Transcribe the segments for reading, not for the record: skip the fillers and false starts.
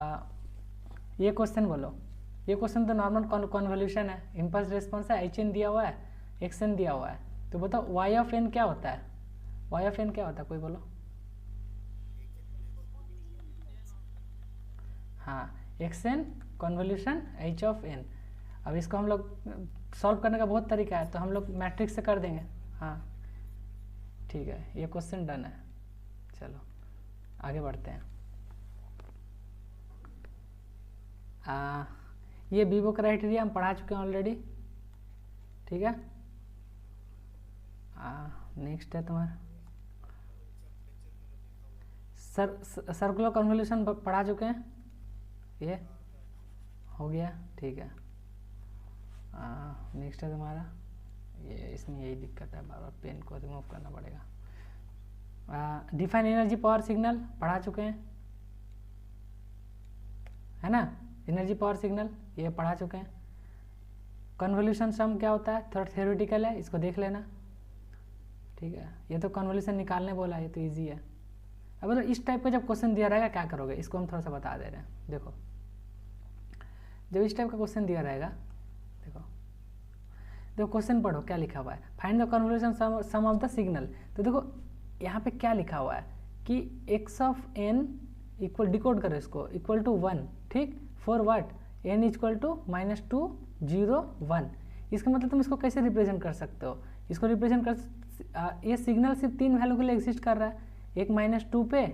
आ, ये क्वेश्चन बोलो। ये क्वेश्चन तो नॉर्मल कॉन्वोल्यूशन है, इम्पल्स रिस्पॉन्स है, एच एन दिया हुआ है, एक्स एन दिया हुआ है। तो बताओ वाई ऑफ एन क्या होता है? वाई ऑफ एन क्या होता है, कोई बोलो। हाँ, x n convolution h of n. अब इसको हम लोग सॉल्व करने का बहुत तरीका है, तो हम लोग मैट्रिक्स से कर देंगे। हाँ ठीक है, ये क्वेश्चन डन है। चलो आगे बढ़ते हैं। ये वीवो क्राइटेरिया हम पढ़ा चुके हैं ऑलरेडी, ठीक है। नेक्स्ट है तुम्हारा सर्कुलर कन्वोल्यूशन पढ़ा चुके हैं, ये हो गया, ठीक है। नेक्स्ट है तुम्हारा ये, इसमें यही दिक्कत है, बार बार पेन को रिमूव करना पड़ेगा। डिफाइन एनर्जी पावर सिग्नल पढ़ा चुके हैं, है ना। एनर्जी पावर सिग्नल ये पढ़ा चुके हैं। कन्वोल्यूशन सम क्या होता है, थोड़ा थ्योरेटिकल है, इसको देख लेना, ठीक है। ये तो कन्वोल्यूशन निकालने बोला है, ये तो इजी है। अब तो इस टाइप का जब क्वेश्चन दिया रहेगा क्या करोगे, इसको हम थोड़ा सा बता दे रहे हैं। देखो जब इस टाइप का क्वेश्चन दिया रहेगा, देखो देखो क्वेश्चन पढ़ो क्या लिखा हुआ है, find the convolution sum of the signal. तो देखो यहाँ पे क्या लिखा हुआ है कि x of n equal, decode करो इसको, इक्वल टू 1, ठीक। For what, n equal to -2 0 1। इसका मतलब तुम इसको कैसे रिप्रेजेंट कर सकते हो, इसको रिप्रेजेंट कर, ये सिग्नल सिर्फ 3 वैल्यू के लिए एग्जिस्ट कर रहा है, एक -2 पे,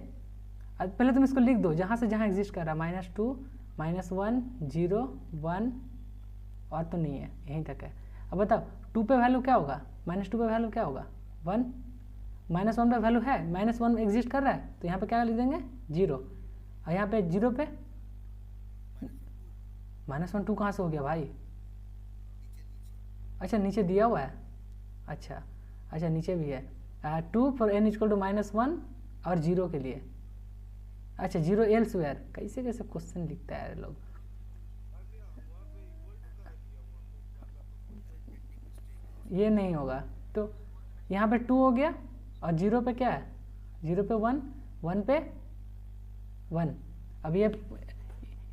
पहले तुम इसको लिख दो जहाँ से जहाँ एग्जिस्ट कर रहा है, -2 -1 0 1, और तो नहीं है, यहीं तक है। अब बताओ 2 पे वैल्यू क्या होगा, -2 पे वैल्यू क्या होगा 1, -1 पे वैल्यू है, -1 एग्जिस्ट कर रहा है, तो यहाँ पे क्या लिख देंगे 0, और यहाँ पे 0 पे -1 2 कहाँ से हो गया भाई, अच्छा नीचे दिया हुआ है, अच्छा नीचे भी है, 2 फॉर n इक्वल टू -1 और 0 के लिए, अच्छा 0 एल्सवेयर। कैसे कैसे क्वेश्चन लिखता है लोग, ये नहीं होगा। तो यहाँ पे 2 हो गया, और 0 पे क्या है, 0 पे 1, 1 पे 1। अब ये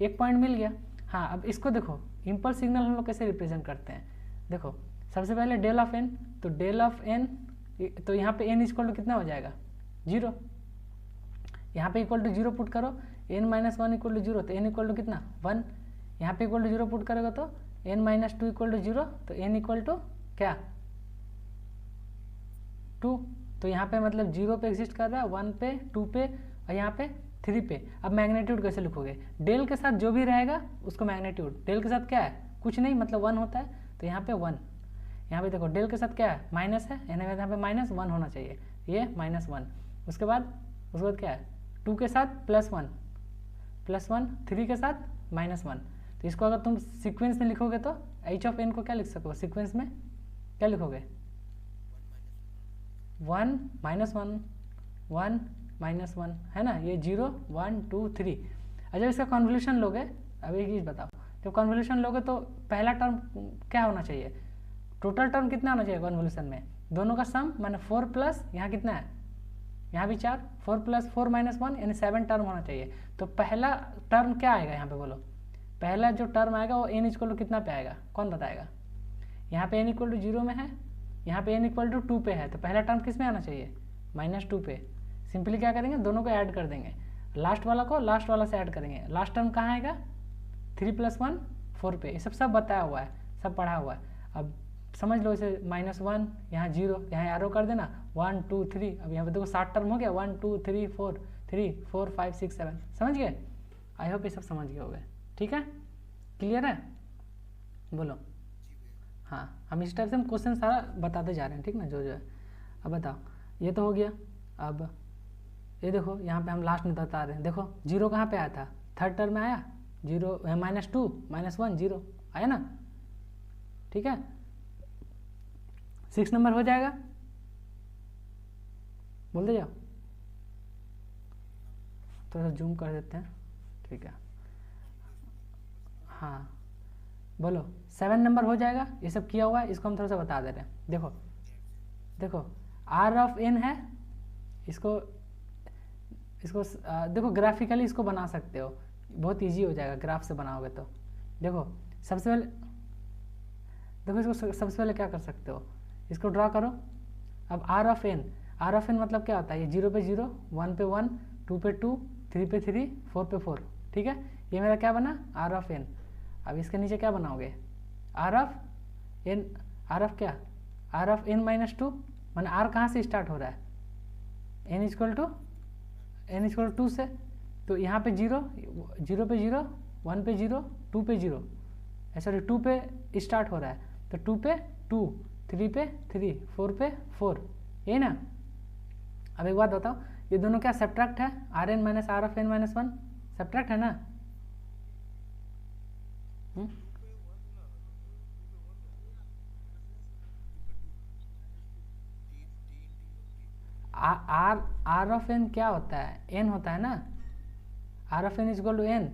एक पॉइंट मिल गया। हाँ अब इसको देखो, इम्पल्स सिग्नल हम लोग कैसे रिप्रेजेंट करते हैं। देखो सबसे पहले डेल ऑफ एन, तो डेल ऑफ एन, तो यहाँ पे एन इक्वल टू कितना हो जाएगा 0, यहाँ पे इक्वल टू 0 पुट करो, n -1 इक्वल टू 0, तो n इक्वल टू कितना 1, यहाँ पे इक्वल टू 0 पुट करोगे तो n -2 इक्वल टू 0, तो n इक्वल टू क्या 2। तो यहाँ पे मतलब 0 पे एग्जिस्ट कर रहा है, 1 पे 2 पे और यहाँ पे 3 पे। अब मैग्नीट्यूड कैसे लिखोगे, डेल के साथ जो भी रहेगा उसको मैग्नीट्यूड, डेल के साथ क्या है कुछ नहीं, मतलब 1 होता है, तो यहाँ पे 1, यहाँ पे देखो डेल के साथ क्या है माइनस है, यानी यहाँ पे -1 होना चाहिए, ये -1। उसके बाद क्या है 2 के साथ +1, 3 के साथ -1। तो इसको अगर तुम सीक्वेंस में लिखोगे तो h ऑफ n को क्या लिख सको सीक्वेंस में, क्या लिखोगे 1 -1 1 -1, है ना, ये 0 1 2 3। और जब इसका कन्वोल्यूशन लोगे, अब एक चीज़ बताओ, जब कन्वोल्यूशन लोगे तो पहला टर्म क्या होना चाहिए, टोटल टर्म कितना होना चाहिए कन्वोल्यूशन में, दोनों का सम, माने 4 प्लस यहाँ कितना है, यहाँ भी 4, 4 + 4 - 1 यानी 7 टर्म होना चाहिए। तो पहला टर्म क्या आएगा यहाँ पे बोलो, पहला जो टर्म आएगा वो n इक्वल टू कितना पे आएगा, कौन बताएगा। यहाँ पे n इक्वल टू 0 में है, यहाँ पे n इक्वल टू 2 पे है, तो पहला टर्म किस में आना चाहिए -2 पे। सिंपली क्या करेंगे, दोनों को ऐड कर देंगे, लास्ट वाला को लास्ट वाला से ऐड करेंगे, लास्ट टर्म कहाँ आएगा 3 + 1 4 पे। ये सब बताया हुआ है, सब पढ़ा हुआ है। अब समझ लो इसे, -1 यहाँ 0, यहाँ एरो कर देना 1 2 3। अब यहाँ पे देखो 7 टर्म हो गया, 1 2 3 4 3 4 5 6 7, समझ गए। आई होप ये सब समझ गए होगे, ठीक है, क्लियर है, बोलो। हाँ हम इस टाइप से हम क्वेश्चन सारा बताते जा रहे हैं, ठीक ना, जो है। अब बताओ ये तो हो गया। अब ये देखो यहाँ पे हम लास्ट में बता रहे हैं, देखो 0 कहाँ पे आया था, थर्ड टर्म में आया 0, -2 -1 0 आया ना, ठीक है। 6 नंबर हो जाएगा, बोलते जाओ, थोड़ा सा जूम कर देते हैं, ठीक है। हाँ बोलो 7 नंबर हो जाएगा, ये सब किया हुआ है, इसको हम थोड़ा सा बता दे रहे हैं। देखो देखो R ऑफ n है, इसको देखो ग्राफिकली इसको बना सकते हो, बहुत इजी हो जाएगा ग्राफ से बनाओगे तो। देखो सबसे पहले, देखो इसको सबसे पहले क्या कर सकते हो, इसको ड्रा करो। अब आर ऑफ एन मतलब क्या होता है, ये 0 पे 0, 1 पे 1, 2 पे 2, 3 पे 3, 4 पे 4, ठीक है। ये मेरा क्या बना, आर ऑफ एन। अब इसके नीचे क्या बनाओगे, r of n, r of क्या, आर ऑफ एन माइनस 2, मैंने आर कहाँ से स्टार्ट हो रहा है, एन इक्वल टू 2 से। तो यहाँ पे 0 पे 0, 1 पे 0, 2 पे 0, सॉरी 2 पे स्टार्ट हो रहा है, तो 2 पे 2, 3 पे 3, 4 पे 4, यही ना। अब एक बात बताओ, ये दोनों क्या सब्ट्रैक्ट है, r n minus r of n minus 1 subtract है ना। आर ऑफ एन क्या होता है, एन होता है ना, r of n is equal to n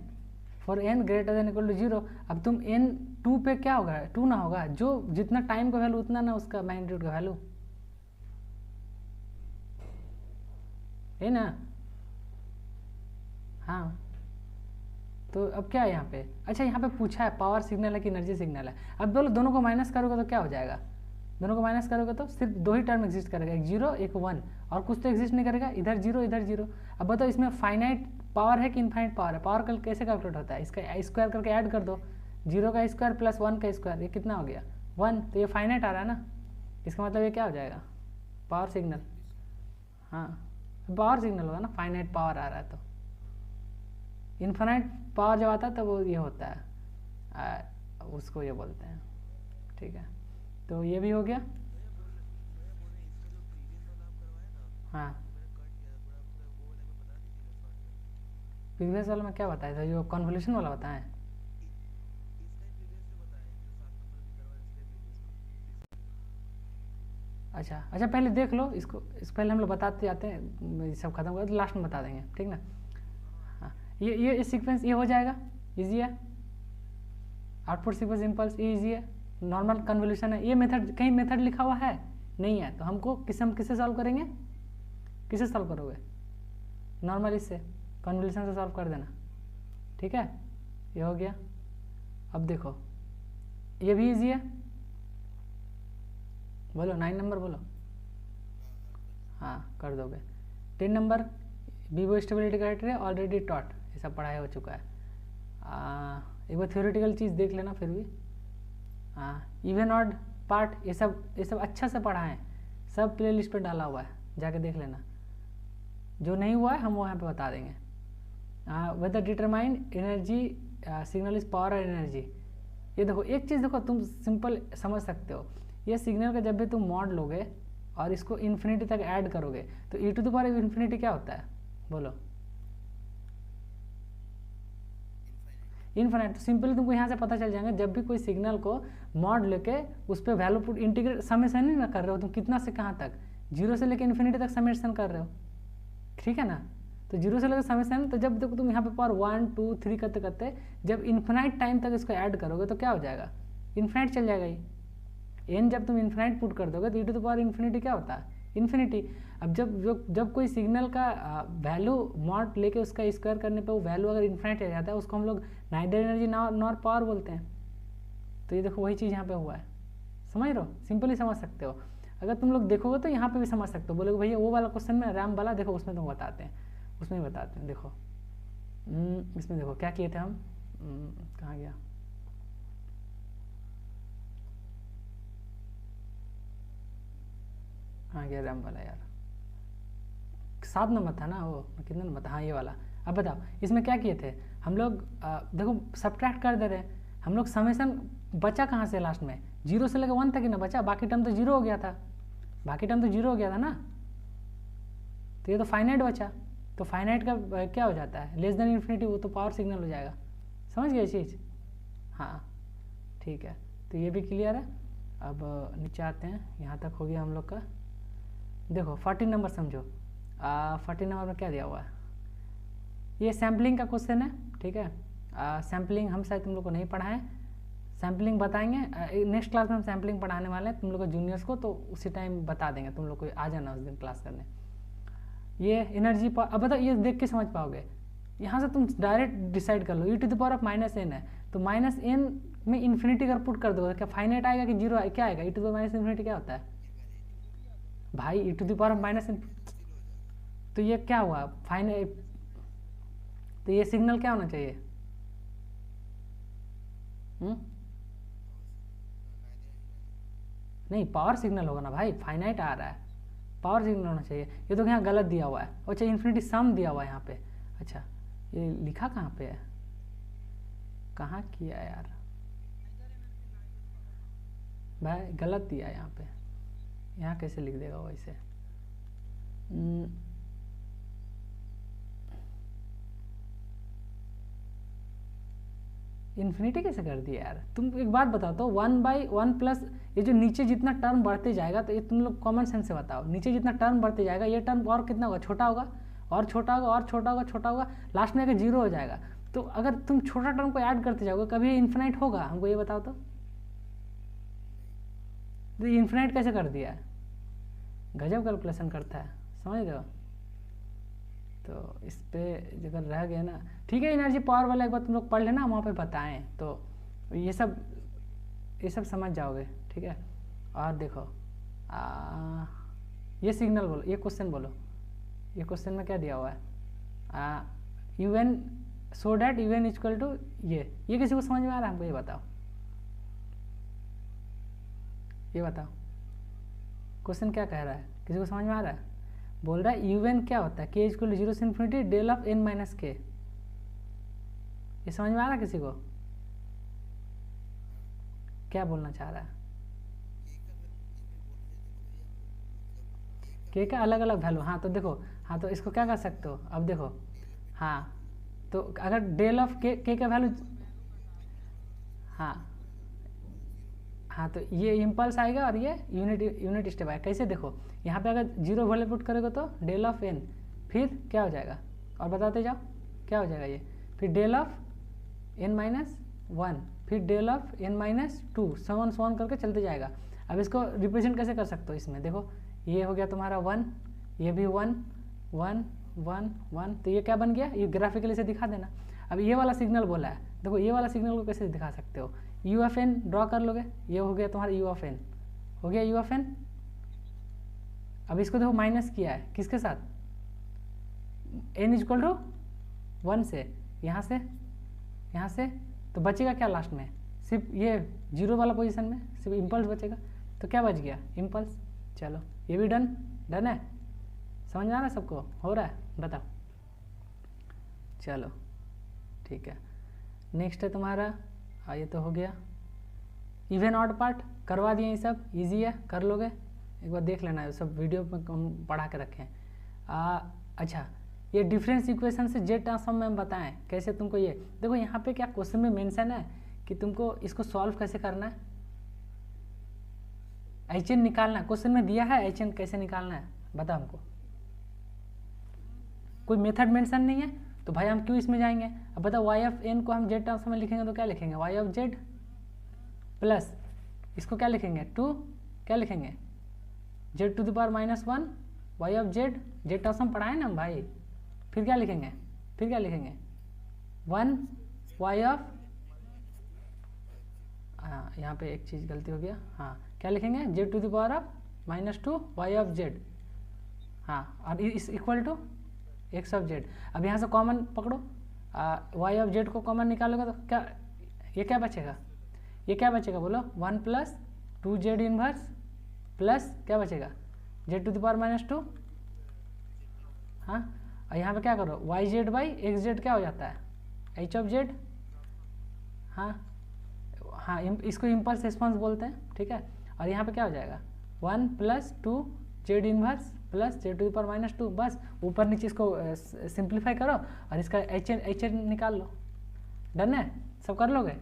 for n greater than equal to 0। अब तुम एन 2 पे क्या होगा, 2 ना होगा, जो जितना टाइम का वैल्यू उतना ना उसका मैग्नीट्यूड का वैल्यू, है ना। हाँ तो अब क्या है यहाँ पे, अच्छा यहाँ पे पूछा है पावर सिग्नल है कि एनर्जी सिग्नल है। अब बोलो दोनों को माइनस करोगे तो क्या हो जाएगा, दोनों को माइनस करोगे तो सिर्फ 2 ही टर्म एग्जिस्ट करेगा, एक 0 एक 1, और कुछ तो एग्जिस्ट नहीं करेगा, इधर 0 इधर 0। अब बताओ इसमें फाइनाइट पावर है कि इनफाइनाइट पावर है, पावर कल कैसे कैलकुलेट होता है, इसका स्क्वायर करके ऐड कर दो, 0 का स्क्वायर प्लस 1 का स्क्वायर, ये कितना हो गया 1, तो ये फाइनाइट आ रहा है ना, इसका मतलब ये क्या हो जाएगा, पावर सिग्नल। हाँ पावर सिग्नल होगा ना, फाइनाइट पावर आ रहा है तो। इन्फाइनाइट पावर जब आता है तो वो ये होता है, उसको ये बोलते हैं, ठीक है। तो ये भी हो गया। हाँ प्रीवियस वाला में क्या बताया था, जो कन्वोल्यूशन वाला बताएं। अच्छा पहले देख लो इसको, इस पहले हम लोग बताते जाते हैं, सब खत्म कर लास्ट में बता देंगे, ठीक ना। हाँ ये सीक्वेंस ये हो जाएगा, इजी है, आउटपुट सीक्वेंस इम्पल्स ये इजी है, नॉर्मल कन्वोल्यूशन है। ये मेथड कहीं मेथड लिखा हुआ है नहीं है, तो हमको हम किससे सॉल्व करेंगे, किससे सॉल्व करोगे, नॉर्मल इससे कन्वोल्यूशन से सॉल्व कर देना, ठीक है। ये हो गया। अब देखो ये भी इजी है, बोलो 9 नंबर बोलो। हाँ कर दोगे। 10 number Vivo stability criteria already taught, ये सब पढ़ाई हो चुका है। एक बार थ्योरेटिकल चीज़ देख लेना फिर भी। इवन ऑड पार्ट ये सब अच्छा से पढ़ा है, सब प्ले लिस्ट पर डाला हुआ है, जाके देख लेना। जो नहीं हुआ है हम वो यहाँ पे बता देंगे। Whether determine energy signal is power और एनर्जी। ये देखो एक चीज़ देखो, तुम सिंपल समझ सकते हो, ये सिग्नल का जब भी तुम मॉड लोगे और इसको इन्फिनिटी तक ऐड करोगे तो e to the power infinity क्या होता है, बोलो इनफाइनाइट। तो सिंपली तुमको यहाँ से पता चल जाएगा, जब भी कोई सिग्नल को मॉड लेके उस पर वैल्यू पुट इंटीग्रेट समेशन नहीं ना कर रहे हो तुम, कितना से कहाँ तक, 0 से लेकर इन्फिनिटी तक समेशन कर रहे हो, ठीक है ना। तो 0 से लेकर समेशन, तो जब तक तुम यहाँ पे पावर 1 2 3 करते करते जब इन्फिनाइट टाइम तक इसको ऐड करोगे तो क्या हो जाएगा, इन्फिनाइट चल जाएगा ये एन। जब तुम इन्फिनाइट पुट कर दोगे तो e to the power infinity क्या होता है, इन्फिनिटी। अब जब कोई सिग्नल का वैल्यू मॉड लेके उसका स्क्वायर करने पे वो वैल्यू अगर इन्फिनाइट आ जाता है, उसको हम लोग नाइदर एनर्जी नॉर पावर बोलते हैं। तो ये देखो वही चीज़ यहाँ पे हुआ है, समझ रहे हो, सिंपली समझ सकते हो। अगर तुम लोग देखोगे तो यहाँ पे भी समझ सकते हो, बोलोगे भैया वो वाला क्वेश्चन में रैम वाला देखो, उसमें तुम बताते हैं, उसमें बताते हैं। देखो इसमें देखो क्या किए थे हम, कहाँ गया, हाँ गया रैम वाला यार, 7 नंबर था ना वो, कितना नंबर था, हाँ ये वाला। अब बताओ इसमें क्या किए थे हम लोग, देखो सब्ट्रैक्ट कर दे रहे हैं हम लोग, समेशन बचा कहाँ से लास्ट में, 0 से लेकर 1 तक ही ना बचा, बाकी टर्म तो 0 हो गया था, बाकी टर्म तो 0 हो गया था ना, तो ये तो फाइनाइट बचा। तो फाइनाइट का क्या हो जाता है, लेस देन इन्फिनिटी, वो तो पावर सिग्नल हो जाएगा, समझ गए चीज़। हाँ ठीक है, तो ये भी क्लियर है। अब नीचे आते हैं, यहाँ तक हो गया हम लोग का। देखो 14 नंबर समझो, 14 नंबर में क्या दिया हुआ है, ये सैम्पलिंग का क्वेश्चन है, ठीक है। सैम्पलिंग हम शायद तुम लोग को नहीं पढ़ाएं, सैम्पलिंग बताएंगे नेक्स्ट क्लास में, हम सैम्पलिंग पढ़ाने वाले हैं तुम लोग को जूनियर्स को, तो उसी टाइम बता देंगे, तुम लोग को आ जाना उस दिन क्लास करने। ये एनर्जी अब बताओ, ये देख के समझ पाओगे, यहाँ से तुम डायरेक्ट डिसाइड कर लो, e to the power of minus n है, तो माइनस एन में इन्फिनिटी अगर पुट कर दो क्या फाइनाइट आएगा कि जीरो क्या आएगा? E to the power minus infinity क्या होता है भाई? E to the power of minus n, तो ये क्या हुआ फाइनाइट, तो ये सिग्नल क्या होना चाहिए? नहीं, पावर सिग्नल होगा ना भाई, फाइनाइट आ रहा है, पावर सिग्नल होना चाहिए। ये तो यहाँ गलत दिया हुआ है, अच्छा इन्फिनिटी सम दिया हुआ है यहाँ पे। अच्छा ये लिखा कहाँ पे है, कहाँ किया यार भाई, गलत दिया है यहाँ पे, यहाँ कैसे लिख देगा वैसे? इन्फिनिटी कैसे कर दिया यार? तुम एक बात बताओ तो 1/1 प्लस ये जो नीचे जितना टर्म बढ़ते जाएगा, तो ये तुम लोग कॉमन सेंस से बताओ, नीचे जितना टर्म बढ़ते जाएगा ये टर्म और कितना होगा? छोटा होगा, और छोटा होगा, और छोटा होगा, छोटा होगा, लास्ट में आकर जीरो हो जाएगा। तो अगर तुम छोटा टर्म को ऐड करते जाओगे कभी इन्फिनाइट होगा? हमको ये बताओ तो इन्फिनाइट कैसे कर दिया है? गजब कैलकुलेशन करता है, समझ रहे हो? तो इस पे अगर रह गया ना, ठीक है, एनर्जी पावर वाला एक बार तुम लोग पढ़ लेना, वहाँ पे बताएं तो ये सब समझ जाओगे, ठीक है। और देखो ये सिग्नल बोलो, ये क्वेश्चन बोलो, ये क्वेश्चन में क्या दिया हुआ है? U n so that u n equal to ये किसी को समझ में आ रहा है? हमको ये बताओ, ये बताओ क्वेश्चन क्या कह रहा है, किसी को समझ में आ रहा है? बोल रहा है यू एन क्या होता है? के इक्वल टू जीरो से infinity del of n minus k. ये समझ में आ रहा है किसी को? क्या बोलना चाह रहा है? के का अलग अलग वैल्यू, हाँ तो देखो, हाँ तो इसको क्या कर सकते हो अब देखो, हाँ तो अगर डेल ऑफ के का वैल्यू, हाँ तो ये इम्पल्स आएगा और ये यूनिट स्टेप आएगा। कैसे देखो, यहाँ पे अगर जीरो वैल्यू पुट करोगे तो डेल ऑफ एन, फिर क्या हो जाएगा और बताते जाओ क्या हो जाएगा ये, फिर del of n minus one, फिर del of n minus two, सवन सवन करके चलते जाएगा। अब इसको रिप्रेजेंट कैसे कर सकते हो? इसमें देखो ये हो गया तुम्हारा वन, ये भी वन वन वन वन, तो ये क्या बन गया? ये ग्राफिकली से दिखा देना। अब ये वाला सिग्नल बोला है, देखो ये वाला सिग्नल को कैसे दिखा सकते हो? यू एफ एन ड्रॉ कर लोगे, ये हो गया तुम्हारा यू एफ एन, हो गया यू एफ एन। अब इसको देखो माइनस किया है किसके साथ? एन इक्वल टू वन से, यहाँ से तो बचेगा क्या लास्ट में? सिर्फ ये जीरो वाला पोजीशन में सिर्फ इम्पल्स बचेगा, तो क्या बच गया? इम्पल्स। चलो ये भी डन है, समझ में आ रहा है सबको? हो रहा है? बताओ। चलो ठीक है, नेक्स्ट है तुम्हारा, ये तो हो गया इवन ऑड पार्ट, करवा दिए, ये सब इजी है, कर लोगे, एक बार देख लेना है, सब वीडियो में हम पढ़ा के रखे हैं। अच्छा ये डिफरेंस इक्वेशन से जेड ट्रांसफॉर्म में हम बताएं कैसे तुमको, ये देखो यहाँ पे क्या क्वेश्चन में मेंशन है कि तुमको इसको सॉल्व कैसे करना है, एच एन निकालना है, क्वेश्चन में दिया है एच एन कैसे निकालना है, बता हमको। कोई मेथड मेंशन नहीं है तो भाई हम क्यों इसमें जाएंगे? अब बताओ वाई ऑफ एन को हम जेड ट्रांसफॉर्म में लिखेंगे तो क्या लिखेंगे? वाई ऑफ जेड प्लस इसको क्या लिखेंगे? टू क्या लिखेंगे? Z to the power minus one y of z, z transform पढ़ाए ना हम भाई, फिर क्या लिखेंगे? वन वाई ऑफ, हाँ यहाँ पे एक चीज़ गलती हो गया, हाँ क्या लिखेंगे? Z to the power of minus two y of z, हाँ और इस equal to x of z. अब यहाँ से कॉमन पकड़ो, वाई ऑफ जेड को कॉमन निकालोगे तो क्या ये क्या बचेगा? बोलो one plus two z inverse plus क्या बचेगा? Z to the power minus two, हाँ और यहाँ पे क्या करो? Y z by x z क्या हो जाता है? एच ऑफ जेड, हाँ इसको इम्पल्स रिस्पॉन्स बोलते हैं, ठीक है। और यहाँ पे क्या हो जाएगा? One plus two z inverse plus z to the power minus two, बस ऊपर नीचे इसको सिंप्लीफाई करो और इसका एच एन निकाल लो, डन है? सब कर लोगे?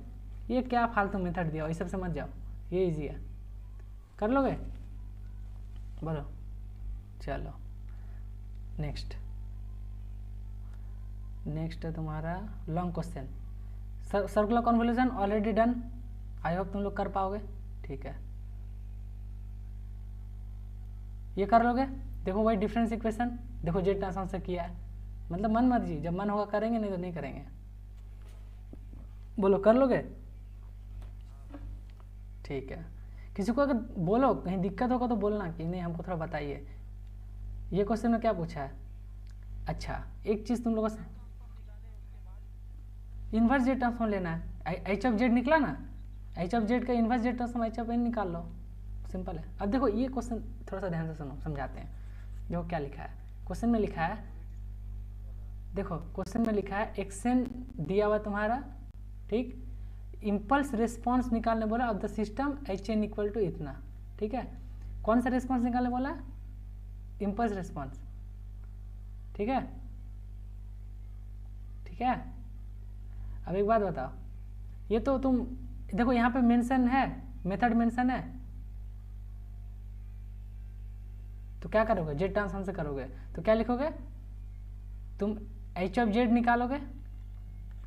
ये क्या फालतू मेथड दिया, ये सब समझ जाओ, ये इजी है, कर लोगे? बोलो। चलो नेक्स्ट है तुम्हारा long question, circular convolution already done, I hope तुम लोग कर पाओगे, ठीक है। ये कर लोगे? देखो वही डिफरेंस इक्वेशन, देखो जेड ट्रांसफॉर्म से किया है, मतलब मन मर्जी, जब मन होगा करेंगे, नहीं तो नहीं करेंगे। बोलो कर लोगे? ठीक है। किसी को अगर बोलो कहीं दिक्कत होगा तो बोलना कि नहीं हमको थोड़ा बताइए। ये क्वेश्चन में क्या पूछा है? अच्छा एक चीज़ तुम लोगों से, इन्वर्स जेड ट्रांसफॉर्म लेना है। एच ऑफ जेड निकला ना, एच ऑफ जेड का inverse z transform h of n निकाल लो, सिंपल है। अब देखो ये क्वेश्चन थोड़ा सा ध्यान से सुनो, समझाते हैं। देखो क्या लिखा है क्वेश्चन में, लिखा है, देखो क्वेश्चन में लिखा है एक्शन दिया हुआ तुम्हारा, ठीक, इम्पल्स रिस्पॉन्स निकालने बोला of the system h n equal to इतना, ठीक है। कौन सा रिस्पॉन्स निकालने बोला? इम्पल्स रिस्पॉन्स, ठीक है, ठीक है। अब एक बात बताओ, ये तो तुम देखो यहाँ पे मेंशन है, मेथड मेंशन है, तो क्या करोगे? जेड ट्रांसफॉर्म से करोगे तो क्या लिखोगे तुम? एच ऑफ जेड निकालोगे,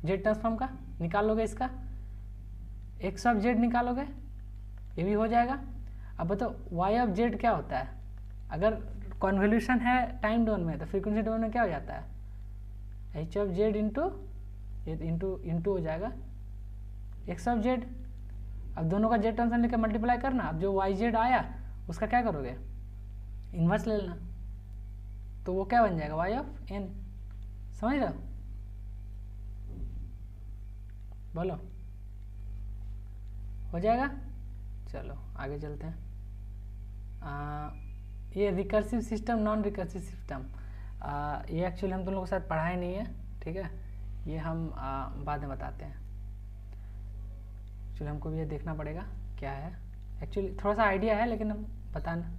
जेड ट्रांसफॉर्म का निकाल लोगे, इसका एक्स ऑफ जेड निकालोगे, ये भी हो जाएगा। अब बताओ वाई ऑफ जेड क्या होता है? अगर कॉन्वोल्यूशन है टाइम डोमेन में तो फ्रीक्वेंसी डोमेन में क्या हो जाता है? H of Z into into हो जाएगा एक्स ऑफ जेड। अब दोनों का जेड ट्रांसफॉर्म लेकर मल्टीप्लाई करना, अब जो वाई जेड आया उसका क्या करोगे? इन्वर्स ले लेना, तो वो क्या बन जाएगा? Y of n. समझ रहे हो? बोलो हो जाएगा। चलो आगे चलते हैं। ये recursive system, non recursive system, ये एक्चुअली हम तुम लोगों के साथ पढ़ाए नहीं है, ठीक है, ये हम बाद में बताते हैं। एक्चुअली हमको भी ये देखना पड़ेगा क्या है, एक्चुअली थोड़ा सा आइडिया है लेकिन हम बताना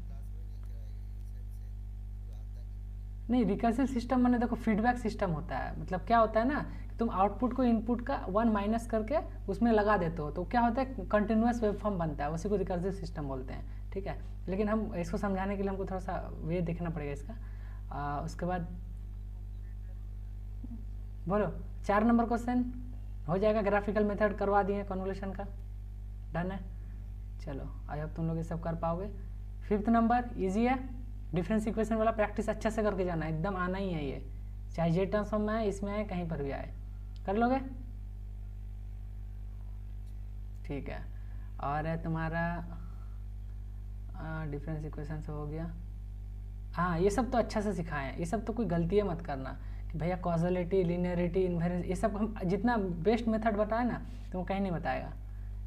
नहीं। रिकर्सिव सिस्टम मैंने देखो फीडबैक सिस्टम होता है, मतलब क्या होता है ना, तुम आउटपुट को इनपुट का 1 माइनस करके उसमें लगा देते हो, तो क्या होता है कंटिन्यूअस वेवफॉर्म बनता है, उसी को रिकर्सिव सिस्टम बोलते हैं, ठीक है। लेकिन हम इसको समझाने के लिए हमको थोड़ा सा वे देखना पड़ेगा इसका। उसके बाद बोलो 4 नंबर क्वेश्चन हो जाएगा, ग्राफिकल मेथड करवा दिए कन्वोल्यूशन का, डन है। चलो आई होप तुम लोग ये सब कर पाओगे। 5th नंबर इजी है, डिफरेंस इक्वेशन वाला प्रैक्टिस अच्छे से करके जाना, एकदम आना ही है ये, चाहे जेड ट्रांसफॉर्म में आए, इसमें आए, कहीं पर भी आए, कर लोगे, ठीक है। और है तुम्हारा डिफरेंस इक्वेशन से हो गया। हाँ ये सब तो अच्छा से सिखाए हैं, ये सब तो कोई गलती मत करना कि भैया कॉजलिटी, लीनियरिटी, इन्वेरिएंस, ये सब हम जितना बेस्ट मेथड बताए ना तो वो कहीं नहीं बताएगा,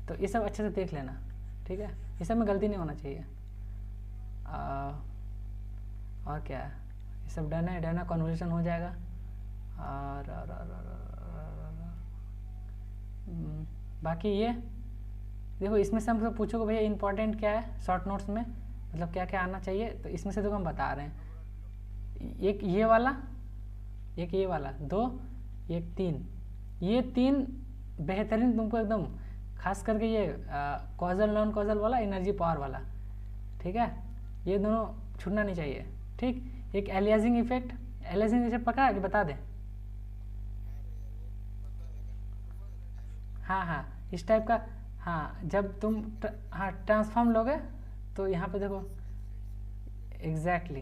तो ये सब अच्छे से देख लेना, ठीक है, ये सब में गलती नहीं होना चाहिए। और क्या है, ये सब डन है, डन है, कन्वोल्यूशन हो जाएगा। और बाकी ये देखो, इसमें से हमसे पूछोगे भैया इंपॉर्टेंट क्या है शॉर्ट नोट्स में, मतलब क्या क्या आना चाहिए, तो इसमें से देखो हम बता रहे हैं, एक ये वाला, एक ये वाला, 2, एक 3, ये 3 बेहतरीन तुमको एकदम, खास करके ये कॉजल नॉन कॉजल वाला, एनर्जी पावर वाला, ठीक है, ये दोनों छूटना नहीं चाहिए, ठीक। एक एलियासिंग इफेक्ट, एलियासिंग इफेक्ट पता है कि बता दें? हाँ हाँ इस टाइप का, हाँ जब तुम हाँ ट्रांसफॉर्म लोगे तो यहाँ पे देखो एग्जैक्टली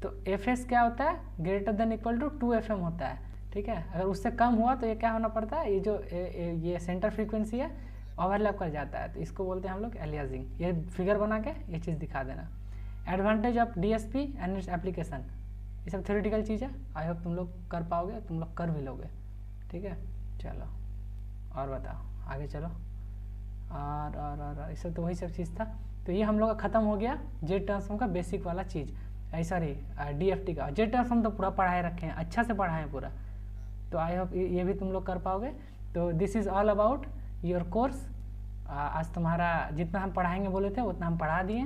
तो एफ एस क्या होता है, greater than equal to 2FM होता है, ठीक है। अगर उससे कम हुआ तो ये क्या होना पड़ता है, ये जो ये सेंटर फ्रीक्वेंसी है ओवरलैप कर जाता है, तो इसको बोलते हैं हम लोग एलियासिंग। ये फिगर बना के ये चीज़ दिखा देना। Advantage of DSP and its application, ये सब थ्योरेटिकल चीज़ है, आई होप तुम लोग कर पाओगे, तुम लोग कर भी लोगे, ठीक है। चलो और बताओ आगे चलो। और ये सब तो वही सब चीज़ था, तो ये हम लोग का ख़त्म हो गया जेड ट्रांसफॉर्म का बेसिक वाला चीज़, सॉरी DFT का। जेड ट्रांसफॉर्म तो पूरा पढ़ाए रखे हैं, अच्छा से पढ़ाए हैं पूरा, तो आई होप ये भी तुम लोग कर पाओगे। तो this is all about your course. आज तुम्हारा जितना हम पढ़ाएंगे बोले थे उतना हम पढ़ा दिए,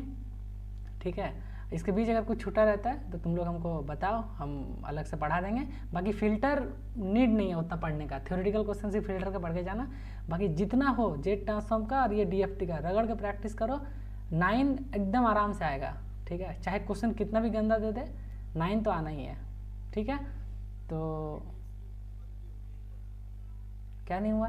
ठीक है। इसके बीच अगर कुछ छूटा रहता है तो तुम लोग हमको बताओ, हम अलग से पढ़ा देंगे। बाकी फ़िल्टर नीड नहीं है उतना पढ़ने का, थ्योरेटिकल क्वेश्चन से फ़िल्टर का पढ़ के जाना, बाकी जितना हो जेड ट्रांसफॉर्म का और ये DFT का रगड़ के प्रैक्टिस करो, 9 एकदम आराम से आएगा, ठीक है। चाहे क्वेश्चन कितना भी गंदा दे दे, 9 तो आना ही है, ठीक है। तो क्या नहीं हुआ?